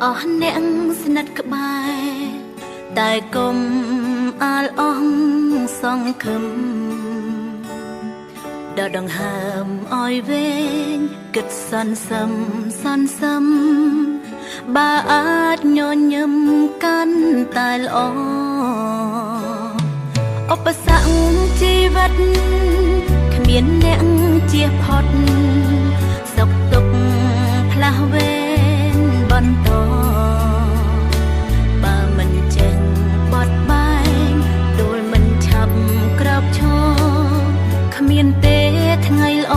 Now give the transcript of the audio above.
អស់អ្នកស្និទ្ធក្បែរតែគុំអាលអងសងខឹមដល់ដង្ហើមអោយវែងគិតសន្សឹមបើអាចញញឹមកាន់តែល្អឧបសគ្គជីវិតគ្មានអ្នកជៀសផុតសុខទុក្ខផ្លាស់វេនបន្តបើមិនចេះបត់បែនដួលមិនឆាប់ក្របឈរគ្មានទេថ្ងៃល្អ